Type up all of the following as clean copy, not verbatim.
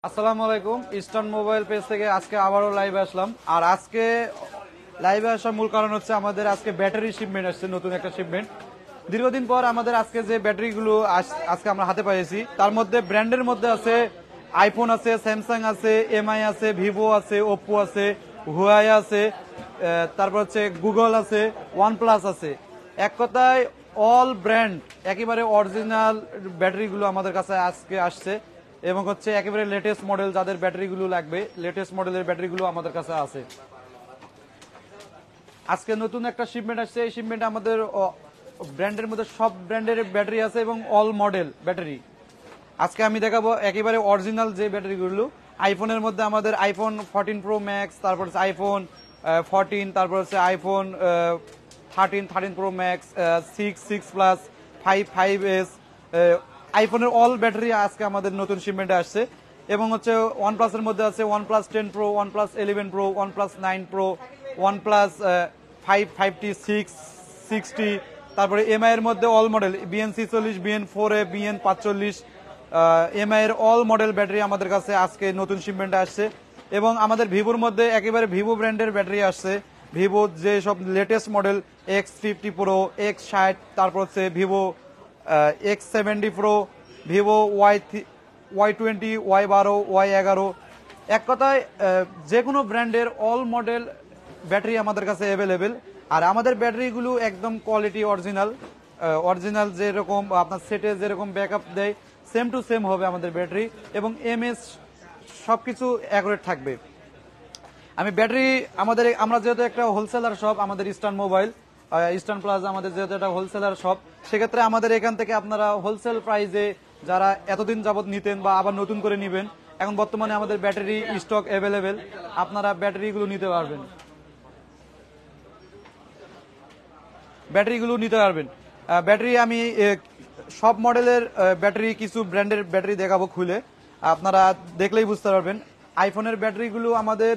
আসসালামু আলাইকুম। Eastern mobile page থেকে আজকে আবারও লাইভে আসলাম। আর আজকে লাইভে আসার মূল কারণ হচ্ছে আমাদের আজকে ব্যাটারি শিপমেন্ট আসছে, নতুন একটা শিপমেন্ট। দীর্ঘদিন পর আমাদের আজকে যে ব্যাটারিগুলো আজকে আমরা হাতে পেয়েছি, তার মধ্যে ব্র্যান্ডের মধ্যে আছে আইফোন আছে, স্যামসাং আছে, এমআই আছে, ভিভো আছে, ওপ্পো আছে, হুয়াই আছে, তারপর হচ্ছে গুগল আছে, ওয়ানপ্লাস আছে। এক কথায় অল ব্র্যান্ড একেবারে অরিজিনাল ব্যাটারিগুলো আমাদের কাছে আজকে আসছে এবং হচ্ছে একেবারে লেটেস্ট মডেল যাদের ব্যাটারিগুলো লাগবে, লেটেস্ট মডেলের ব্যাটারিগুলো আমাদের কাছে আছে। আজকে নতুন একটা শিপমেন্ট আসছে। এই শিপমেন্টে আমাদের ব্র্যান্ডের মধ্যে সব ব্র্যান্ডের ব্যাটারি আছে এবং অল মডেল ব্যাটারি। আজকে আমি দেখাবো একেবারে অরিজিনাল যে ব্যাটারিগুলো। আইফোনের মধ্যে আমাদের আইফোন 14 প্রো ম্যাক্স, তারপর হচ্ছে আইফোন 14, তারপর হচ্ছে iPhone 13 pro max, 6 plus, 5s, আইফোনের অল ব্যাটারি আজকে আমাদের নতুন শিপমেন্টে আসছে। এবং হচ্ছে ওয়ানপ্লাসের মধ্যে আছে OnePlus 10 pro, OnePlus 11 pro, OnePlus 9 pro, OnePlus 5T, 660। তারপরে এমআই এর মধ্যে all model BN46, BN4A, BN45, MI এর অল মডেল ব্যাটারি আমাদের কাছে আজকে নতুন শিপমেন্টে আসছে। এবং আমাদের ভিভোর মধ্যে একেবারে ভিভো ব্র্যান্ডের ব্যাটারি আসছে। ভিভো যে সব latest model X50 pro, X60, তারপর হচ্ছে Vivo X70 pro, Vivo Y20, Y12, Y11। এক কথায় যে কোনো ব্র্যান্ডের অল মডেল ব্যাটারি আমাদের কাছে অ্যাভেলেবেল। আর আমাদের ব্যাটারিগুলো একদম কোয়ালিটি অরিজিনাল যেরকম আপনার সেটে যেরকম ব্যাকআপ দেয় সেম টু সেম হবে আমাদের ব্যাটারি, এবং এমএস সবকিছু অ্যাকুরেট থাকবে। আমি ব্যাটারি আমরা যেহেতু একটা হোলসেলার শপ, আমাদের ইস্টার্ন মোবাইল, ইস্টার্ন প্লাজা আমাদের যেহেতু একটা হোলসেলার শপ, সেক্ষেত্রে আমাদের এখান থেকে আপনারা হোলসেল প্রাইসে যারা এতদিন যাবত নিতেন বা আবার নতুন করে নিবেন, এখন বর্তমানে আমাদের ব্যাটারি স্টক অ্যাভেলেবেল, আপনারা ব্যাটারিগুলো নিতে পারবেন। ব্যাটারি আমি সব মডেলের ব্যাটারি, কিছু ব্র্যান্ডের ব্যাটারি দেখাবো খুলে, আপনারা দেখলেই বুঝতে পারবেন। আইফোনের ব্যাটারিগুলো আমাদের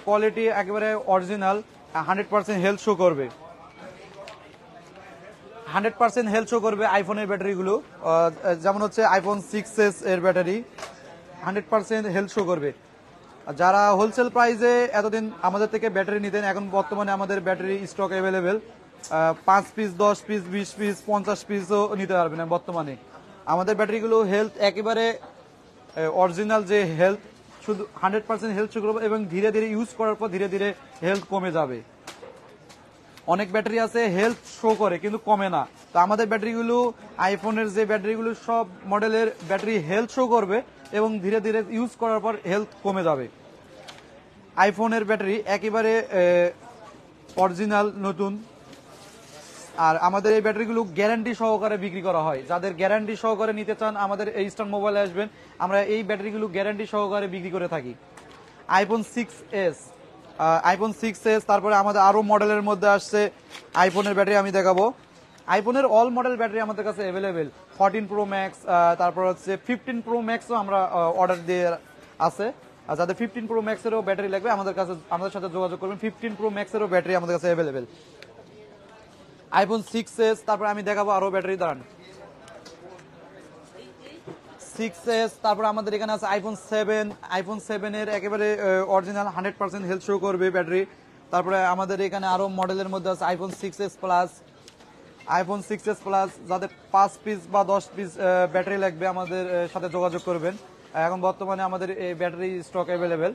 কোয়ালিটি একেবারে অরিজিনাল, 100% হেলথ শো করবে, 100% হেলথ শো করবে আইফোনের ব্যাটারিগুলো। যেমন হচ্ছে আইফোন 6s এর ব্যাটারি 100% হেলথ শো করবে। যারা হোলসেল প্রাইসে এতদিন আমাদের থেকে ব্যাটারি নিতেন, এখন বর্তমানে আমাদের battery stock available, 5 piece, 10 piece, 20 piece, 50 পিসও নিতে পারবেন বর্তমানে। আমাদের ব্যাটারিগুলো হেলথ একেবারে অরিজিনাল, যে হেলথ শুধু 100% হেলথ শো করবে এবং ধীরে ধীরে ইউজ করার পর ধীরে ধীরে হেলথ কমে যাবে। অনেক ব্যাটারি আছে হেলথ শো করে কিন্তু কমে না, তো আমাদের ব্যাটারিগুলো, আইফোনের যে ব্যাটারিগুলো সব মডেলের ব্যাটারি হেলথ শো করবে এবং ধীরে ধীরে ইউজ করার পর হেলথ কমে যাবে। আইফোনের ব্যাটারি একেবারে অরিজিনাল নতুন। আর আমাদের এই ব্যাটারিগুলো গ্যারান্টি সহকারে বিক্রি করা হয়। যাদের গ্যারান্টি সহকারে নিতে চান আমাদের এই ইস্টার্ন মোবাইলে আসবেন, আমরা এই ব্যাটারিগুলো গ্যারান্টি সহকারে বিক্রি করে থাকি। আইফোন 6s, তারপরে আমাদের আরো মডেলের মধ্যে আসছে আইফোনের ব্যাটারি আমি দেখাবো। আইফোনের অল মডেল ব্যাটারি আমাদের কাছে অ্যাভেলেবেল, 14 প্রো ম্যাক্স, তারপর হচ্ছে 15 প্রো ম্যাক্সও আমরা অর্ডার দিয়ে আছে। আর যাদের 15 প্রো ম্যাক্সেরও ব্যাটারি লাগবে আমাদের সাথে যোগাযোগ করবেন। 15 প্রো ম্যাক্সেরও ব্যাটারি আমাদের কাছে অ্যাভেলেবেল। আইফোন 6s, তারপর আমি দেখাবো আরো ব্যাটারি, দাঁড়ান। 6s, তারপর আমাদের এখানে আছে আইফোন 7 এর একেবারে অরিজিনাল 100% হেলথ শো করবে ব্যাটারি। তারপরে আমাদের এখানে আরো মডেলের মধ্যে আছে আইফোন 6s প্লাস, যাদের 5 পিস বা 10 পিস ব্যাটারি লাগবে আমাদের সাথে যোগাযোগ করবেন। এখন বর্তমানে আমাদের এই ব্যাটারি স্টক অ্যাভেলেবেল।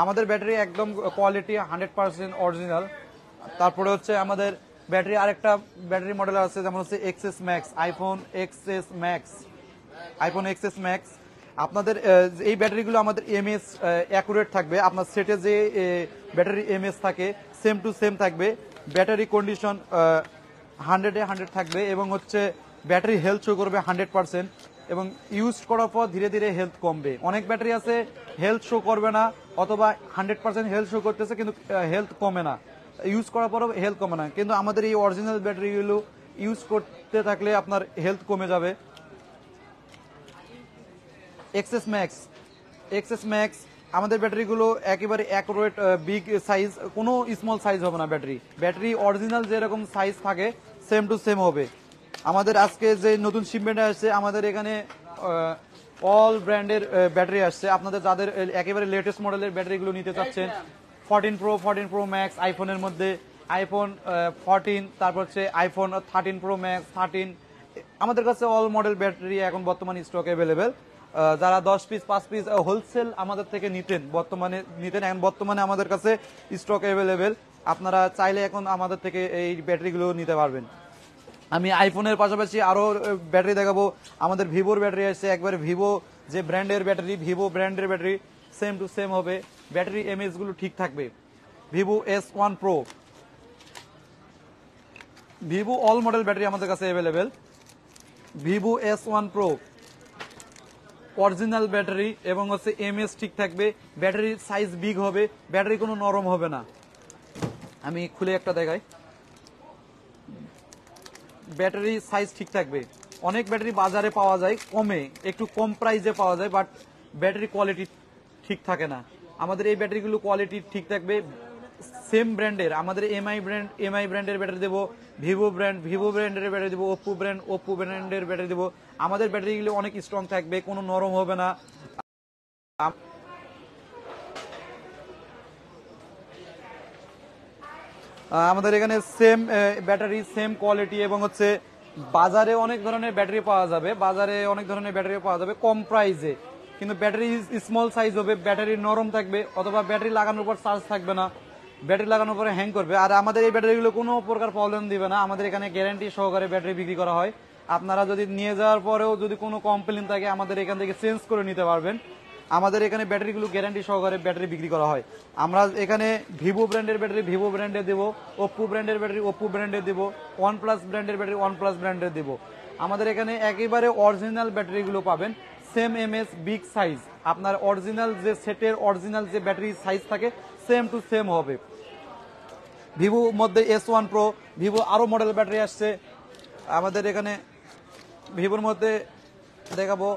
আমাদের ব্যাটারি একদম কোয়ালিটি 100% অরিজিনাল। তারপরে হচ্ছে আমাদের ব্যাটারি আরেকটা ব্যাটারি মডেল আছে, যেমন হচ্ছে আইফোন এক্সএস ম্যাক্স। আপনাদের এই ব্যাটারিগুলো আমাদের এমএস অ্যাকুরেট থাকবে, আপনার সেটে যে ব্যাটারি এমএস থাকে সেম টু সেম থাকবে, ব্যাটারি কন্ডিশন 100 থাকবে, এবং হচ্ছে ব্যাটারি হেলথ শো করবে 100%, এবং ইউজ করার পর ধীরে ধীরে হেলথ কমবে। অনেক ব্যাটারি আছে হেলথ শো করবে না, অথবা 100% হেলথ শো করতেছে কিন্তু হেলথ কমে না, ইউজ করার পরও হেলথ কমে না। কিন্তু আমাদের এই অরিজিনাল ব্যাটারিগুলো ইউজ করতে থাকলে আপনার হেলথ কমে যাবে। এক্সএস ম্যাক্স আমাদের ব্যাটারিগুলো একেবারে অ্যাকুরেট, বিগ সাইজ, কোনো স্মল সাইজ হবে না। ব্যাটারি অরিজিনাল যেরকম সাইজ থাকে সেম টু সেম হবে। আমাদের আজকে যে নতুন শিপমেন্ট আসছে আমাদের এখানে অল ব্র্যান্ডের ব্যাটারি আসছে। আপনাদের যাদের একেবারে লেটেস্ট মডেলের ব্যাটারিগুলো নিতে চাচ্ছেন, 14 প্রো, 14 প্রো ম্যাক্স আইফোনের মধ্যে, আইফোন 14, তারপর হচ্ছে আইফোন 13 প্রো ম্যাক্স, 13, আমাদের কাছে অল মডেল ব্যাটারি এখন বর্তমানে স্টক অ্যাভেলেবেল। যারা 10 পিস 5 পিস হোলসেল আমাদের থেকে নিতেন এখন বর্তমানে আমাদের কাছে স্টক অ্যাভেলেবেল। আপনারা চাইলে এখন আমাদের থেকে এই ব্যাটারিগুলো নিতে পারবেন। আমি আইফোনের পাশাপাশি আরো ব্যাটারি দেখাবো। আমাদের ভিভোর ব্যাটারি আসছে, একবারে ভিভো যে ব্র্যান্ডের ব্যাটারি, ভিভো ব্র্যান্ডের ব্যাটারি সেম টু সেম হবে, ব্যাটারি এমএএইচ গুলো ঠিক থাকবে। Vivo S1 pro, Vivo all model battery আমাদের কাছে available. Vivo S1 pro original battery এবং হচ্ছে এমএএইচ ঠিক থাকবে, ব্যাটারি সাইজ বিগ হবে, ব্যাটারি কোনো নরম হবে না। আমি খুলে একটা দেখাই, ব্যাটারি সাইজ ঠিক থাকবে। অনেক ব্যাটারি বাজারে পাওয়া যায় কমে, একটু কম প্রাইসে পাওয়া যায়, বাট ব্যাটারি কোয়ালিটি ঠিক থাকে না। আমাদের এই ব্যাটারিগুলো কোয়ালিটি ঠিক থাকবে। সেম ব্র্যান্ডের আমাদের এমআই ব্র্যান্ডের ব্যাটারি দেবো, ভিভো ব্র্যান্ডের ব্যাটারি দেবো, ওপ্পো ব্র্যান্ডের ব্যাটারি দেবো। আমাদের ব্যাটারিগুলো অনেক স্ট্রং থাকবে, কোনো নরম হবে না। আমাদের এখানে সেম ব্যাটারি, সেম কোয়ালিটি এবং হচ্ছে বাজারে অনেক ধরনের ব্যাটারি পাওয়া যাবে কম প্রাইসে, কিন্তু ব্যাটারি স্মল সাইজ হবে, ব্যাটারি নরম থাকবে, অথবা ব্যাটারি লাগানোর পর চার্জ থাকবে না, ব্যাটারি লাগানোর পরে হ্যাং করবে। আর আমাদের এই ব্যাটারিগুলো কোনো প্রকার প্রবলেম দিবে না। আমাদের এখানে গ্যারান্টি সহকারে ব্যাটারি বিক্রি করা হয়। আপনারা যদি নিয়ে যাওয়ার পরেও যদি কোনো কমপ্লেন থাকে আমাদের এখান থেকে চেঞ্জ করে নিতে পারবেন। আমাদের এখানে ব্যাটারিগুলো গ্যারান্টি সহকারে ব্যাটারি বিক্রি করা হয়। আমরা এখানে ভিভো ব্র্যান্ডের ব্যাটারি ভিভো ব্র্যান্ডে দেবো, ওপ্পো ব্র্যান্ডের ব্যাটারি ওপ্পো ব্র্যান্ডে দেবো, ওয়ানপ্লাস ব্র্যান্ডের ব্যাটারি ওয়ানপ্লাস ব্র্যান্ডে দেবো। আমাদের এখানে একেবারে অরিজিনাল ব্যাটারিগুলো পাবেন, সেম এমএস বিগ সাইজ। আপনার অরিজিনাল যে সেটের অরিজিনাল যে ব্যাটারি সাইজ থাকে সেম টু সেম হবে। ভিভো মধ্যে S1 প্রো, ভিভো আরো মডেল ব্যাটারি আসছে আমাদের এখানে। ভিভোর মধ্যে দেখাবো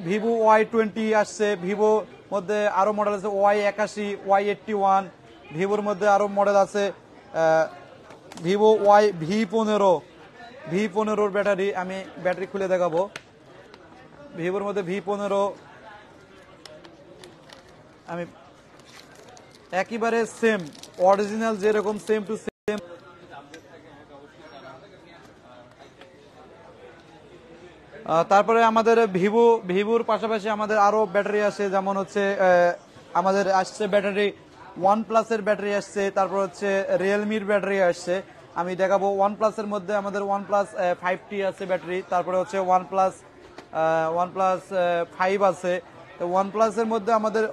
ভিভো Y20 আসছে, ভিভো মধ্যে আরো মডেল আছে Y81, Y81, ভিভোর মধ্যে আরো মডেল আছে ভিভো V15 ব্যাটারি। আমি ব্যাটারি খুলে দেখাবো। ভিভোর মধ্যে V15, আমি একেবারে সেম অরিজিনাল যেরকম সেম টু সেম। তারপরে আমাদের ভিভোর পাশাপাশি আমাদের আরো ব্যাটারি আছে, যেমন হচ্ছে আমাদের আসছে ব্যাটারি ওয়ানপ্লাসের ব্যাটারি আসছে, তারপর হচ্ছে রিয়েলমির ব্যাটারি আসছে। আমি দেখাবো ওয়ানপ্লাসের মধ্যে আমাদের OnePlus 5T আছে ব্যাটারি, তারপরে হচ্ছে OnePlus 5 আছে। তো ওয়ানপ্লাসের মধ্যে আমাদের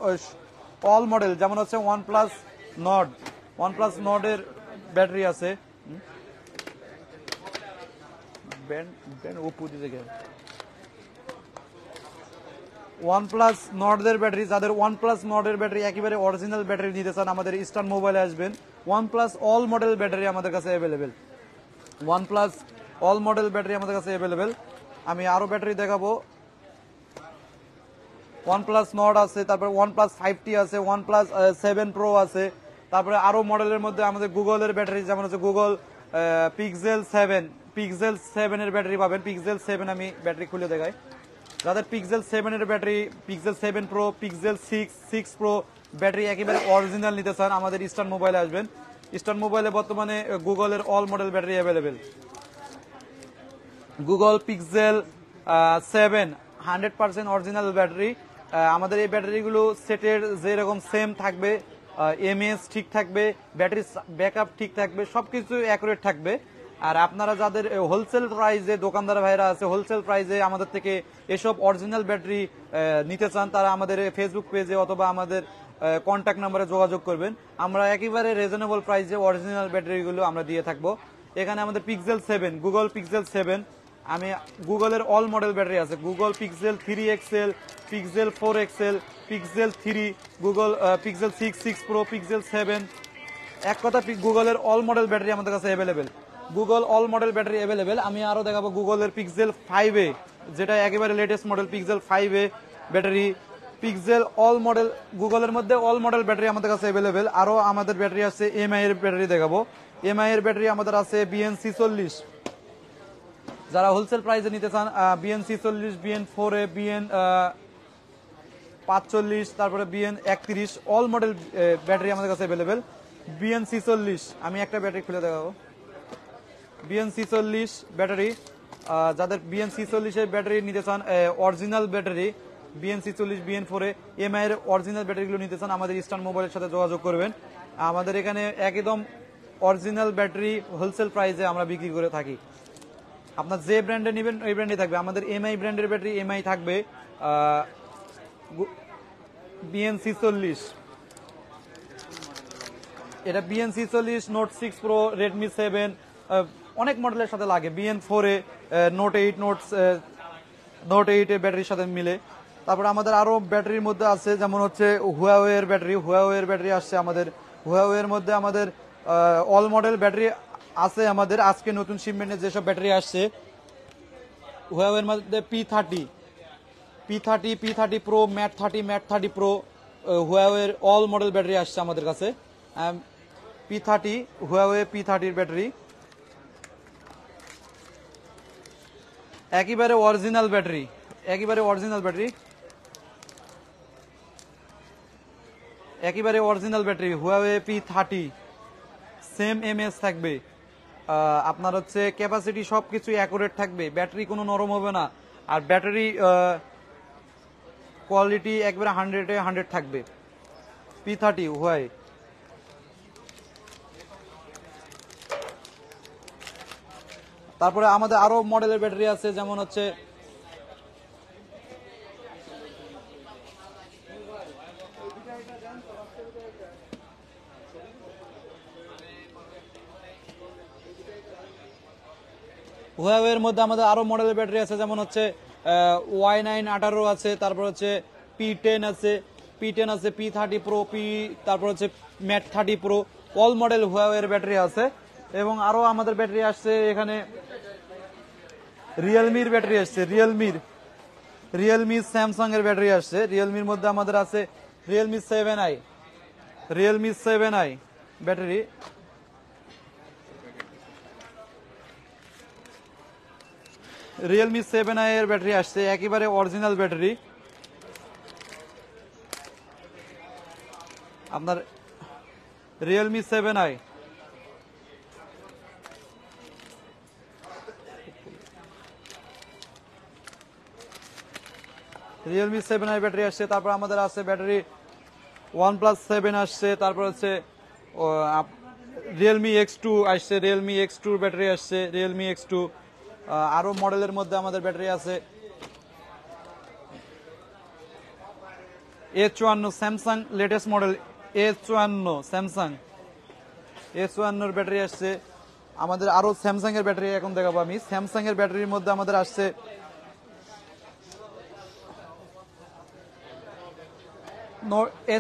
অল মডেল, যেমন হচ্ছে ওয়ানপ্লাস নর্ডের ব্যাটারি আছে। ওয়ানপ্লাস নর্ডের ব্যাটারি, যাদের ওয়ানপ্লাস নর্ডের ব্যাটারি একেবারে অরিজিনাল ব্যাটারি নিতে চান আমাদের ইস্টার্ন মোবাইলে আসবেন। ওয়ানপ্লাস অল মডেল ব্যাটারি আমাদের কাছে available, OnePlus all model battery আমাদের কাছে অ্যাভেলেবেল। আমি আরো ব্যাটারি দেখাবো। OnePlus নর্ড আছে, তারপরে OnePlus 5T আছে, OnePlus 7 প্রো আছে। তারপরে আরো মডেলের মধ্যে আমাদের গুগলের ব্যাটারি, যেমন হচ্ছে গুগল পিক্সেল 7 এর ব্যাটারি পাবেন। পিক্সেল 7 আমি ব্যাটারি খুলে দেখাই। যাদের পিক্সেল 7 এর battery, pixel 7 pro, pixel 6 pro battery একেবারে অরিজিনাল নিতে চান আমাদের ইস্টার্ন মোবাইলে আসবেন। ইস্টার্ন মোবাইলে বর্তমানে গুগলের all model battery available. Google pixel 7 100% original battery. আমাদের এই ব্যাটারিগুলো সেটের যেরকম সেম থাকবে, এমএএইচ ঠিক থাকবে, ব্যাটারি ব্যাকআপ ঠিক থাকবে, সবকিছু অ্যাকুরেট থাকবে। আর আপনারা যাদের হোলসেল প্রাইসে, দোকানদার ভাইরা আছে হোলসেল প্রাইসে আমাদের থেকে এসব অরিজিনাল ব্যাটারি নিতে চান, তারা আমাদের ফেসবুক পেজে অথবা আমাদের কন্ট্যাক্ট নাম্বারে যোগাযোগ করবেন। আমরা একেবারে রিজনেবল প্রাইসে অরিজিনাল ব্যাটারিগুলো আমরা দিয়ে থাকবো। এখানে আমাদের পিক্সেল 7, গুগল পিক্সেল 7, আমি গুগলের অল মডেল ব্যাটারি আছে, Google pixel 3 XL, pixel 4 XL, pixel 3, Google pixel 6 pro, pixel 7। এক কথা গুগলের অল মডেল ব্যাটারি আমাদের কাছে available, Google all model battery available. আমি আরো দেখাবো গুগলের পিক্সেল 5A, যেটা একেবারে latest model, pixel 5A battery. Pixel all model, গুগলের মধ্যে অল মডেল ব্যাটারি আমাদের কাছে অ্যাভেলেবেল। আরো আমাদের ব্যাটারি আছে এমআই এর ব্যাটারি দেখাবো। এমআই এর ব্যাটারি আমাদের আছে BNC 40, যারা হোলসেল প্রাইসে নিতে চান BN46, BN4A, BN 45, তারপরে BN 31 অল মডেল ব্যাটারি আমাদের কাছে অ্যাভেলেবেল। BN46 আমি একটা ব্যাটারি খুলে দেখাবো। BN46 ব্যাটারি, যাদের BN46 এর ব্যাটারি নিতে চান, original battery BN46, BN4A MI এর অরিজিনাল ব্যাটারিগুলো নিতে চান, আমাদের ইস্টার্ন মোবাইলের সাথে যোগাযোগ করবেন। আমাদের এখানে একদম অরিজিনাল ব্যাটারি হোলসেল প্রাইসে আমরা বিক্রি করে থাকি। আপনার যে ব্র্যান্ডে নেবেন ওই ব্র্যান্ডে থাকবে। আমাদের MI ব্র্যান্ডের ব্যাটারি MI থাকবে BN46, এটা BN46, Note 6 Pro, Redmi 7 অনেক মডেলের সাথে লাগে। BN4A, Note 8, Note 8 এর ব্যাটারির সাথে মিলে। তারপরে আমাদের আরো ব্যাটারির মধ্যে আছে, যেমন হচ্ছে হুয়াওয়ে এর ব্যাটারি। হুয়াওয়ে এর ব্যাটারি আসছে আমাদের। হুয়াওয়ে এর মধ্যে আমাদের অল মডেল ব্যাটারি আছে আমাদের। আজকে নতুন শিপমেন্টে যেসব ব্যাটারি আসছে, হুয়াওয়ে এর মধ্যে P30 Pro, Mate 30 Pro, Huawei এর অল মডেল ব্যাটারি আসছে আমাদের কাছে। P30, হুয়াওয়ে P30 এর ব্যাটারি একেবারে অরিজিনাল ব্যাটারি, একেবারে অরিজিনাল ব্যাটারি, একেবারে original battery. Huawei P30 same MS থাকবে। আপনার হচ্ছে ক্যাপাসিটি সবকিছু অ্যাকুরেট থাকবে, ব্যাটারি কোনো নরম হবে না। আর ব্যাটারি কোয়ালিটি একবারে 100-এ 100 থাকবে। P30 Huawei. তারপরে আমাদের আরো মডেলের ব্যাটারি আছে, যেমন হচ্ছে হুয়াওয়ের মধ্যে আমাদের আরো মডেলের ব্যাটারি আছে, যেমন হচ্ছে Y918 আছে, তারপর হচ্ছে P10 আছে, P30 Pro, তারপর হচ্ছে Mate 30 Pro অল মডেল হুয়াওয়ের ব্যাটারি আছে। এবং আরো আমাদের ব্যাটারি আসছে এখানে রিয়েলমির ব্যাটারি আসছে, রিয়েলমি স্যামসাং এর ব্যাটারি আসছে। রিয়েলমির মধ্যে আমাদের আছে Realme 7i battery. Realme 7i এর ব্যাটারি আসছে, একেবারে অরিজিনাল ব্যাটারি। আপনার রিয়েলমি 7i, ব্যাটারি আসছে। তারপর আমাদের আছে ব্যাটারি OnePlus 7 আসছে, তারপর হচ্ছে রিয়েলমি X2 আসছে, রিয়েলমি X2 ব্যাটারি আসছে, রিয়েলমি X2। আরো মডেলের মধ্যে আমাদের ব্যাটারি আছে A54 Samsung latest model A54 Samsung A54 এর ব্যাটারি আসছে আমাদের। আরো স্যামসাং এর ব্যাটারি এখন দেখাবো আমি। স্যামসাং এর ব্যাটারির মধ্যে আমাদের আসছে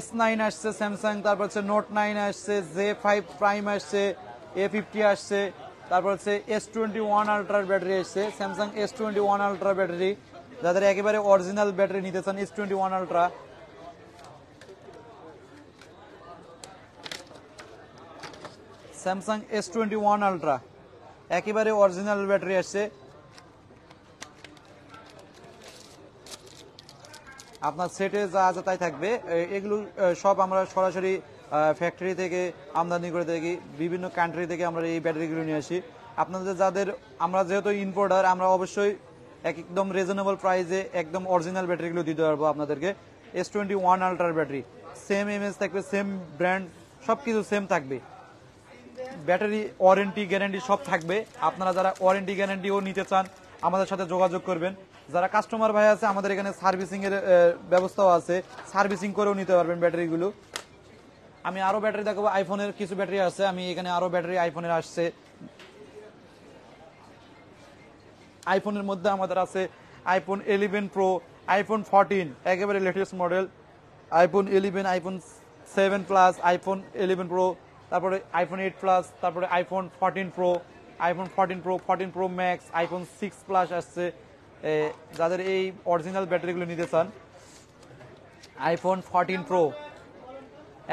S9 আসছে স্যামসাং, তারপর হচ্ছে Note 9 আসছে, J5 Prime আসছে, A50 আসছে, তারপর হচ্ছে S21 আলট্রার ব্যাটারি আসছে, স্যামসাং S21 আলট্রা ব্যাটারি। যাদের একেবারে অরিজিনাল ব্যাটারি নিতে চান, S21 ultra, Samsung S21 ultra একেবারে অরিজিনাল ব্যাটারি আসছে। আপনার সেটে যা আছে তাই থাকবে। এগুলো সব আমরা সরাসরি ফ্যাক্টরি থেকে আমদানি করে থাকি, বিভিন্ন কান্ট্রি থেকে আমরা এই ব্যাটারিগুলো নিয়ে আসি। আপনাদের যাদের, আমরা যেহেতু ইম্পোর্টার, আমরা অবশ্যই একদম রিজনেবল প্রাইসে একদম অরিজিনাল ব্যাটারিগুলো দিতে পারবো আপনাদেরকে। S21 আলট্রার ব্যাটারি সেম এমএস থাকবে, সেম ব্র্যান্ড, সবকিছু সেম থাকবে। ব্যাটারি ওয়ারেন্টি গ্যারান্টি সব থাকবে। আপনারা যারা ওয়ারেন্টি গ্যারান্টিও নিতে চান আমাদের সাথে যোগাযোগ করবেন। যারা কাস্টমার ভাই আছে, আমাদের এখানে সার্ভিসিং এর ব্যবস্থাও আছে, সার্ভিসিং করেও নিতে পারবেন ব্যাটারিগুলো। আমি আরো ব্যাটারি দেখাবো, আইফোনের কিছু ব্যাটারি আছে, আমি এখানে আরো ব্যাটারি আইফোনের আসছে। আইফোনের মধ্যে আমাদের আছে আইফোন 11 প্রো, আইফোন 14 একেবারে latest model, iPhone 11, iPhone 7 plus, iPhone 11 pro, তারপরে আইফোন 8 প্লাস, তারপরে iPhone 14 pro, iPhone 14 pro max, iPhone 6 plus আসছে। যাদের এই অরিজিনাল ব্যাটারিগুলো নিতে চান, আইফোন 14 প্রো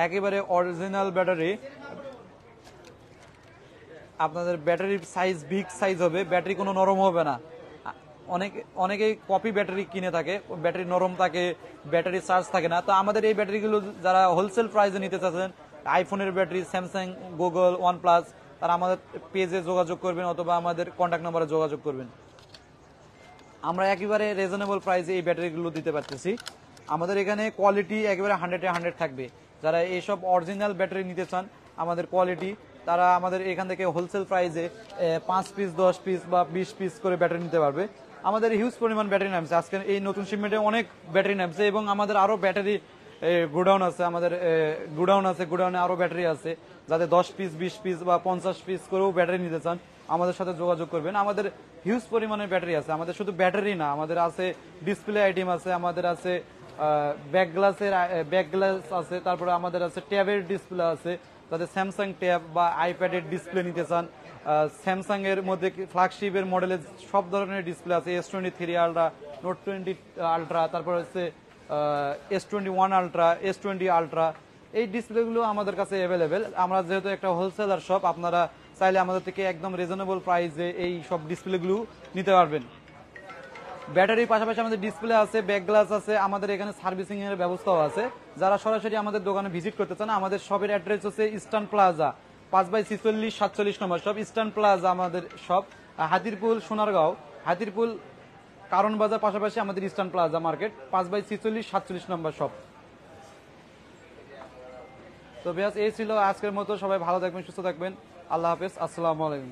একেবারে অরিজিনাল ব্যাটারি, আপনাদের ব্যাটারির সাইজ বিগ সাইজ হবে, ব্যাটারি কোনো নরম হবে না। অনেকেই কপি ব্যাটারি কিনে থাকে, ব্যাটারি নরম থাকে, ব্যাটারি চার্জ থাকে না। তো আমাদের এই ব্যাটারিগুলো যারা হোলসেল প্রাইসে নিতে চাচ্ছেন, আইফোনের ব্যাটারি, স্যামসাং, গুগল, ওয়ানপ্লাস, তারা আমাদের পেজে যোগাযোগ করবেন অথবা আমাদের কন্ট্যাক্ট নাম্বারে যোগাযোগ করবেন। আমরা একেবারে রিজনেবল প্রাইসে এই ব্যাটারিগুলো দিতে পারতেছি। আমাদের এখানে কোয়ালিটি একেবারে 100-100 থাকবে। যারা এইসব অরিজিনাল ব্যাটারি নিতে চান আমাদের কোয়ালিটি, তারা আমাদের এখান থেকে হোলসেল প্রাইসে 5 পিস, 10 পিস বা 20 পিস করে ব্যাটারি নিতে পারবে। আমাদের হিউজ পরিমাণ ব্যাটারি নামছে আজকে এই নতুন শিপমেন্টে, অনেক ব্যাটারি নামছে এবং আমাদের আরো ব্যাটারি গোডাউন আছে। আমাদের গোডাউনে আরো ব্যাটারি আছে। যাতে 10 পিস, 20 পিস বা 50 পিস করেও ব্যাটারি নিতে চান আমাদের সাথে যোগাযোগ করবেন। আমাদের হিউজ পরিমাণের ব্যাটারি আছে। আমাদের শুধু ব্যাটারি না, আমাদের আছে ডিসপ্লে আইটেম আছে, আমাদের আছে ব্যাক গ্লাস আছে, তারপরে আমাদের আছে ট্যাবের ডিসপ্লে আছে। যাতে স্যামসাং ট্যাব বা আইপ্যাডের ডিসপ্লে নিতে চান, স্যামসাং এর মধ্যে ফ্ল্যাগশিপের মডেলের সব ধরনের ডিসপ্লে আছে। S23 আলট্রা, নোট 20 আলট্রা, তারপর হচ্ছে S21 আলট্রা, S20 আলট্রা, এই ডিসপ্লেগুলো আমাদের কাছে অ্যাভেলেবেল। আমরা যেহেতু একটা হোলসেলার শপ, আপনারা চাইলে আমাদের থেকে একদম রিজনেবল প্রাইসে এই সব ডিসপ্লেগুলো নিতে পারবেন। ব্যাটারির পাশাপাশি আমাদের ডিসপ্লে আছে, ব্যাক গ্লাস আছে, আমাদের এখানে সার্ভিসিং এর ব্যবস্থাও আছে। যারা সরাসরি আমাদের দোকানে ভিজিট করতে চান, আমাদের শপের অ্যাড্রেস হচ্ছে ইস্টার্ন প্লাজা, 5/46 নম্বর শপ, ইস্টার্ন প্লাজা আমাদের শপ, হাতিরপুল, সোনারগাঁও। হাতিরপুল কারণ বাজার পাশাপাশি আমাদের ইস্টার্ন প্লাজা মার্কেট, 5/46 নম্বর শপ। তো বেশ, এই ছিল আজকের মতো। সবাই ভালো থাকবেন, সুস্থ থাকবেন। আল্লাহ হাফেজ, আসসালামু আলাইকুম।